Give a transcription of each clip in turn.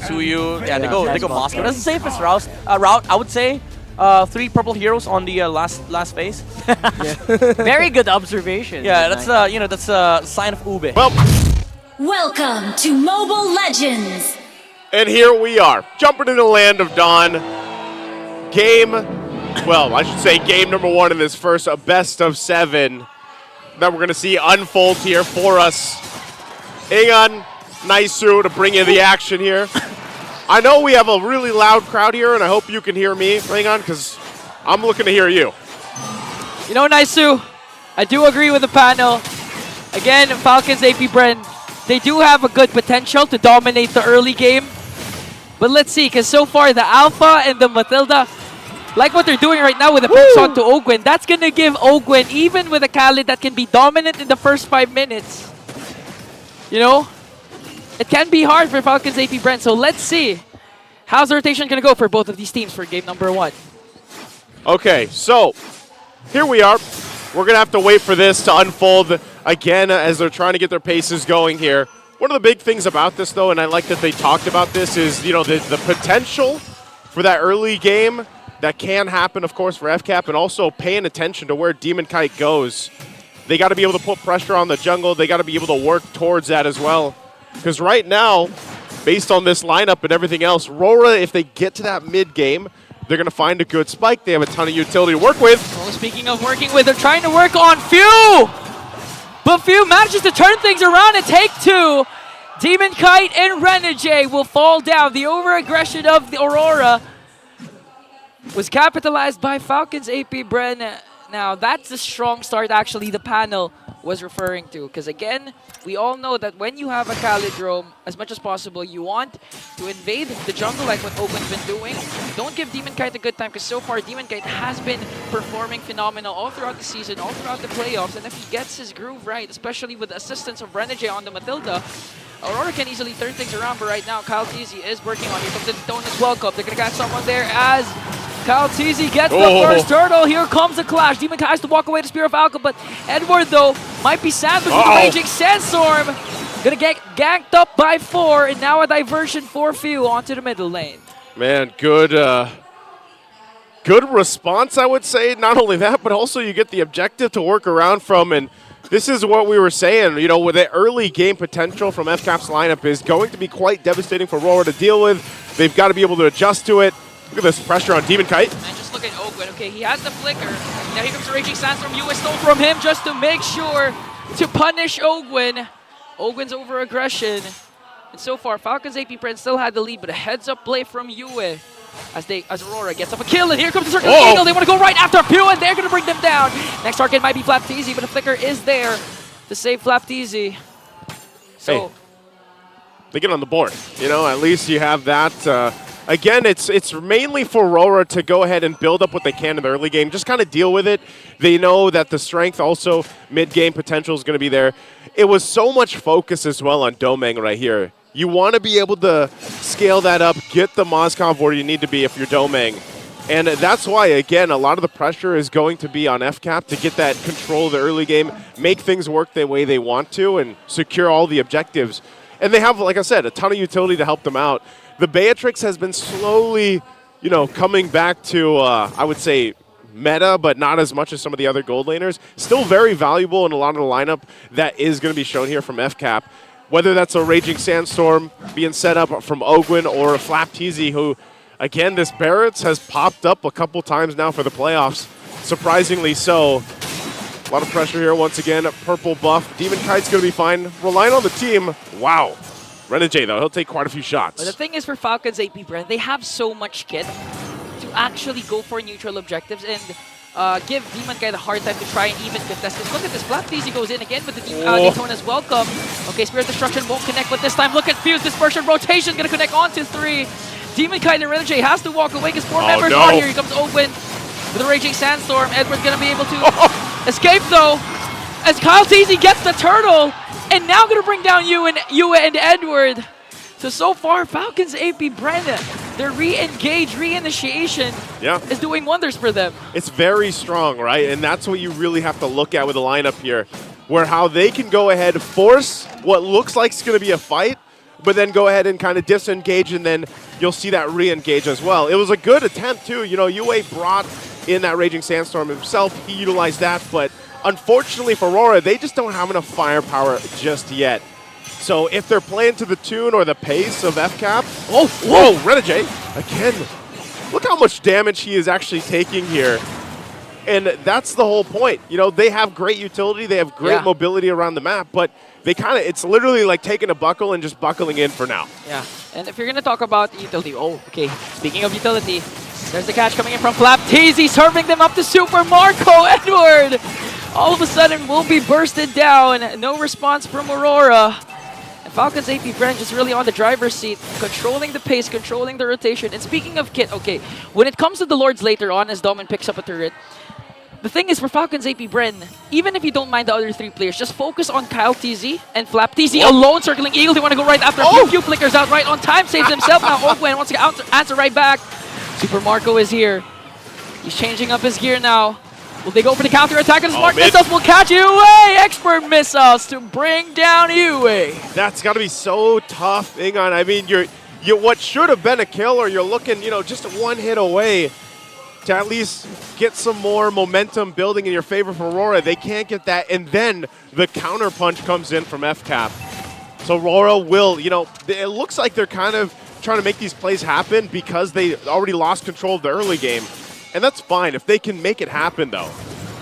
Suyu. Yeah, they go Moscow. That's the safest route. I would say. 3 purple heroes on the last phase. Very good observation. Yeah, that's that's a sign of Ube. Well, Welcome to Mobile Legends. and here we are, jumping into the land of Dawn. Game number 1 in this first best of 7 that we're going to see unfold here for us. Ingan, Naisu to bring in the action here. I know we have a really loud crowd here, and I hope you can hear me, Ingan, because I'm looking to hear you. You know, Naisu, I do agree with the panel. Again, Falcons APBREN, they do have a good potential to dominate the early game. But let's see, because so far the Alpha and the Matilda, like what they're doing right now with the picks onto Ogwin, that's going to give Ogwin, even with a Khalid that can be dominant in the first 5 minutes, you know, it can be hard for Falcons APBREN. So let's see, how's the rotation going to go for both of these teams for game number 1? Okay, so here we are. We're going to have to wait for this to unfold again as they're trying to get their paces going here. One of the big things about this, though, and I like that they talked about this, is, you know, the potential for that early game that can happen, of course, for FCAP, and also paying attention to where Demon Kite goes. They got to be able to put pressure on the jungle. They got to be able to work towards that as well. Because right now, based on this lineup and everything else, RORA, if they get to that mid-game, they're going to find a good spike. They have a ton of utility to work with. Well, speaking of working with, they're trying to work on Few! But Few manages to turn things around and take 2. Demon Kite and Renegade will fall down. The over-aggression of the Aurora was capitalized by Falcons APBREN. Now, that's the strong start, actually, the panel was referring to. Because, again, we all know that when you have a Khalid roam, as much as possible, you want to invade the jungle like what Ogwen's been doing. Don't give Demon Kite a good time, because so far, Demon Kite has been performing phenomenal all throughout the season, all throughout the playoffs. And if he gets his groove right, especially with the assistance of Renegade on the Matilda, Aurora can easily turn things around. But right now, Kyle Teasy is working on it. Here comes the Donus welcome. They're going to catch someone there as Kyle Teasy gets the first turtle. Here comes the clash. Demon Kite has to walk away to Spear of Falcon, but Edward, though, might be sandwiched with the Raging Sandstorm. Gonna get ganked up by 4, and now a diversion for Few onto the middle lane. Man, good response, I would say. Not only that, but also you get the objective to work around from, and this is what we were saying, you know, with the early game potential from FCAP's lineup is going to be quite devastating for RORA to deal with. They've got to be able to adjust to it. Look at this pressure on Demon Kite. And just look at Ogwen. Okay, he has the flicker. Now here comes the Raging Sandstorm. US stole from him just to make sure to punish Ogwen. Ogwen's over-aggression. And so far, Falcons APBREN still had the lead, but a heads-up play from Yue as Aurora gets up a kill. And here comes the Circle Eagle. They want to go right after Pew, and they're going to bring them down. Next target might be Flapteezy, but the flicker is there to save Flapteezy. So, hey, they get on the board. You know, at least you have that. Again, it's mainly for RORA to go ahead and build up what they can in the early game. Just kind of deal with it. They know that the strength also mid-game potential is going to be there. It was so much focus as well on Domeng right here. You want to be able to scale that up, get the Mozcov where you need to be if you're Domeng. And that's why, again, a lot of the pressure is going to be on FCAP to get that control of the early game, make things work the way they want to, and secure all the objectives. And they have, like I said, a ton of utility to help them out. The Beatrix has been slowly, you know, coming back to, I would say, meta, but not as much as some of the other gold laners. Still very valuable in a lot of the lineup that is going to be shown here from FCAP. Whether that's a Raging Sandstorm being set up from Ogwen or a Flapteezy, who, again, this Barrett's has popped up a couple times now for the playoffs. Surprisingly so. A lot of pressure here once again. Purple buff. Demon Kite's going to be fine. Relying on the team. Wow. Renegade, though, he'll take quite a few shots. But the thing is, for Falcons APBREN, they have so much kit to actually go for neutral objectives and give Demon Kite a hard time to try and even contest this. Look at this. Flapteezy goes in again with the Daytona's welcome. Okay, Spirit Destruction won't connect, but this time look at Fuse. Dispersion Rotation going to connect onto 3. Demon Kite and Renegade has to walk away because 4 members are here. Here comes Ogwen with the Raging Sandstorm. Edward's going to be able to escape, though, as Kyle Teasy gets the turtle. And now going to bring down Yue and Edward. So far, Falcons APBREN, their re-engage, reinitiation is doing wonders for them. It's very strong, right? And that's what you really have to look at with the lineup here, where how they can go ahead, force what looks like it's going to be a fight, but then go ahead and kind of disengage, and then you'll see that re-engage as well. It was a good attempt too. You know, UA brought in that Raging Sandstorm himself. He utilized that, but unfortunately for Aurora, they just don't have enough firepower just yet. So if they're playing to the tune or the pace of FCAP, oh, whoa, Renegade, again, look how much damage he is actually taking here. And that's the whole point. You know, they have great utility, they have great mobility around the map, but they kind of, it's literally like taking a buckle and just buckling in for now. Yeah, and if you're going to talk about utility, oh, okay, speaking of utility, there's the catch coming in from FlapTeasy, serving them up to Super Marco Edward. All of a sudden, will be bursted down. No response from Aurora. And Falcons APBREN just really on the driver's seat, controlling the pace, controlling the rotation. And speaking of kit, okay, when it comes to the Lords later on, as Domin picks up a turret, the thing is, for Falcons APBREN, even if you don't mind the other 3 players, just focus on KyleTZ and FlapTeasy alone, circling Eagle. They want to go right after a few flickers out right on time, saves himself. Now Ogwen wants to answer right back. Super Marco is here. He's changing up his gear now. Will they go for the counter attack? And Smart Missiles will catch UA! Expert Missiles to bring down UA. That's got to be so tough, Ingon. I mean, you're what should have been a kill, or you're looking, you know, just 1 hit away to at least get some more momentum building in your favor for Aurora. They can't get that, and then the counter punch comes in from FCAP. So Aurora will, you know, it looks like they're kind of trying to make these plays happen because they already lost control of the early game. And that's fine if they can make it happen, though.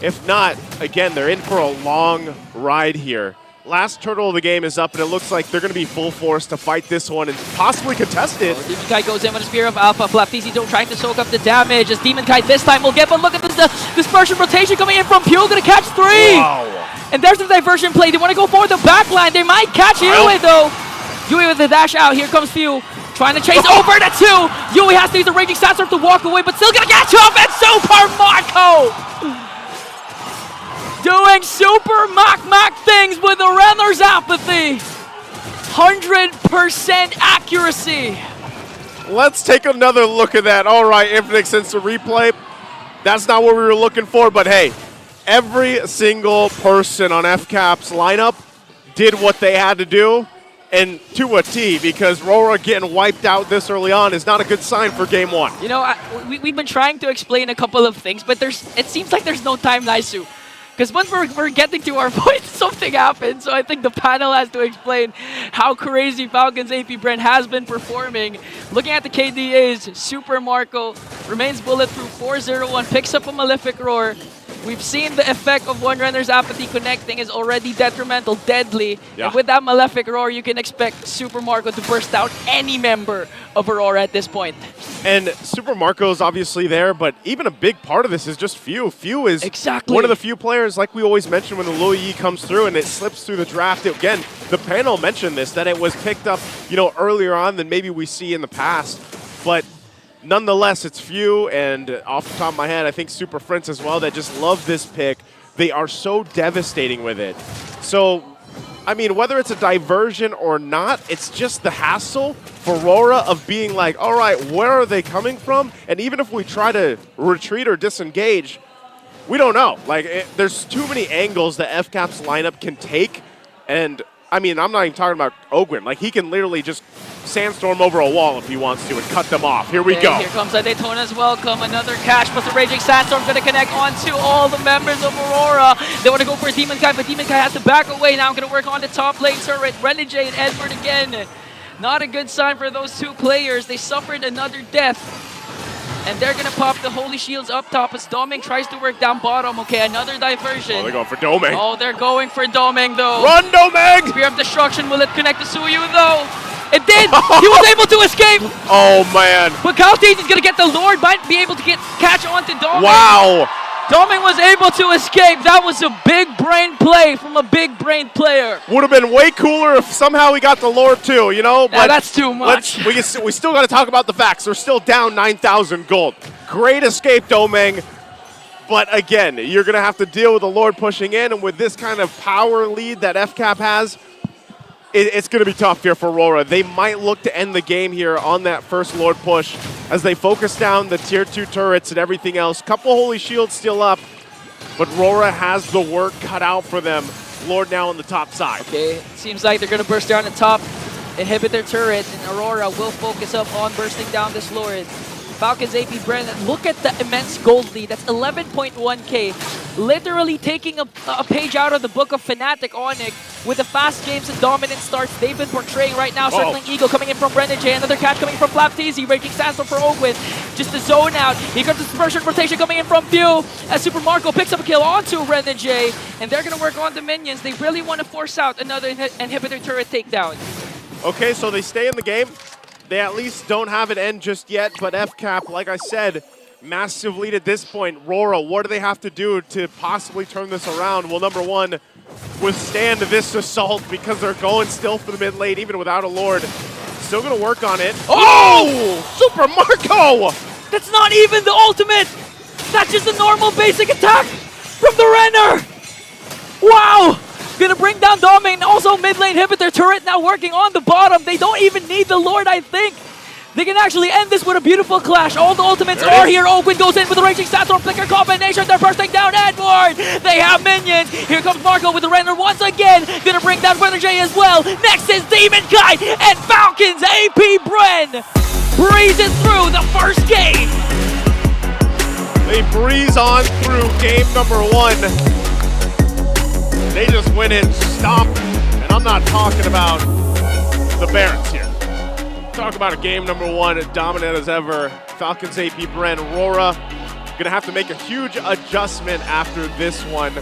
If not, again, they're in for a long ride here. Last turtle of the game is up, and it looks like they're going to be full force to fight this one and possibly contest it. Demon Kite goes in with a Spear of Alpha. FlapTeasy trying to soak up the damage as Demon Kite this time will get, but look at this, the dispersion rotation coming in from Pew, going to catch 3! Wow. And there's the diversion play. They want to go for the backline. They might catch Yui, though. Yui with the dash out. Here comes Pew. Trying to chase over to 2. Yui has to use the Raging Sandstorm to walk away, but still gonna catch up, and Super Marco! Doing Super Mac things with the Renner's apathy. 100% accuracy. Let's take another look at that. All right, Infinite Sensor replay. That's not what we were looking for, but hey, every single person on FCAP's lineup did what they had to do. And to a T, because Rora getting wiped out this early on is not a good sign for game 1. You know, we've been trying to explain a couple of things, but it seems like there's no time, Naisu. Because once we're getting to our point, something happens. So I think the panel has to explain how crazy Falcons APBREN has been performing. Looking at the KDAs, Super Marco remains bulletproof, 4-0-1, picks up a Malefic Roar. We've seen the effect of one runner's apathy connecting is already detrimental, deadly. Yeah. And with that Malefic Roar, you can expect Super Marco to burst out any member of Aurora at this point. And Super Marco is obviously there, but even a big part of this is just Few. Few is one of the few players, like we always mention, when the Luo Yi comes through and it slips through the draft. Again, the panel mentioned this, that it was picked up, you know, earlier on than maybe we see in the past. But nonetheless, it's Few, and off the top of my head, I think Super Friends as well, that just love this pick. They are so devastating with it. So, I mean, whether it's a diversion or not, it's just the hassle for Aurora of being like, all right, where are they coming from? And even if we try to retreat or disengage, we don't know. Like, there's too many angles that FCAP's lineup can take. And, I mean, I'm not even talking about Ogwen. Like, he can literally just sandstorm over a wall if he wants to and cut them off. Here we go. Here comes a Daytona's welcome. Another catch, plus the Raging Sandstorm going to connect onto all the members of Aurora. They want to go for a Demon Kite, but Demon Kite has to back away. Now I'm going to work on the top lane turret. Renegade and Edward again. Not a good sign for those 2 players. They suffered another death. And they're going to pop the Holy Shields up top as Doming tries to work down bottom. Okay, another diversion. Oh, they're going for Doming. Oh, they're going for Doming, though. Run, Doming! Spear of Destruction. Will it connect to Suyu, though? It did! He was able to escape! Oh, man. But KyleTZ is going to get the Lord, might be able to catch onto Doming. Wow! Doming was able to escape. That was a big brain play from a big brain player. Would have been way cooler if somehow we got the Lord too, you know? But that's too much. We still got to talk about the facts. They're still down 9,000 gold. Great escape, Doming. But again, you're going to have to deal with the Lord pushing in, and with this kind of power lead that FCAP has, it's going to be tough here for Aurora. They might look to end the game here on that first Lord push as they focus down the tier 2 turrets and everything else. Couple Holy Shields still up, but Aurora has the work cut out for them. Lord now on the top side. Okay, seems like they're going to burst down the top. Inhibitor turret, and Aurora will focus up on bursting down this Lord. Falcons APBREN, look at the immense gold lead. That's 11.1k. Literally taking a page out of the book of Fnatic Onyx with the fast games and dominant starts they've been portraying right now. Circling Eagle coming in from Renegade. Another catch coming from FlapTZ. Breaking Sandstorm for Ogwin. Just the zone out. Here comes the dispersion rotation coming in from Few. As Super Marco picks up a kill onto Renegade. And they're going to work on the minions. They really want to force out another Inhibitor turret takedown. Okay, so they stay in the game. They at least don't have it end just yet, but FCAP, like I said, massive lead at this point. RORA, what do they have to do to possibly turn this around? Well, number one, withstand this assault because they're going still for the mid lane, even without a Lord. Still going to work on it. Oh! Super Marco! That's not even the ultimate! That's just a normal basic attack from the Renner! Wow! Gonna bring down Domain, also mid lane Inhibitor turret now working on the bottom. They don't even need the Lord, I think. They can actually end this with a beautiful clash. All the ultimates are here. Ogwin goes in with the Raging Sandstorm Flicker combination. They're bursting down Edward. They have minions. Here comes Marco with the Renner once again. Gonna bring down Renegade as well. Next is Demon Kite and Falcons APBREN breezing through the first game. They breeze on through game number one. They just went in stomping, and I'm not talking about the Barons here. Talk about a game number one, dominant as ever. Falcons APBREN, RORA gonna have to make a huge adjustment after this one.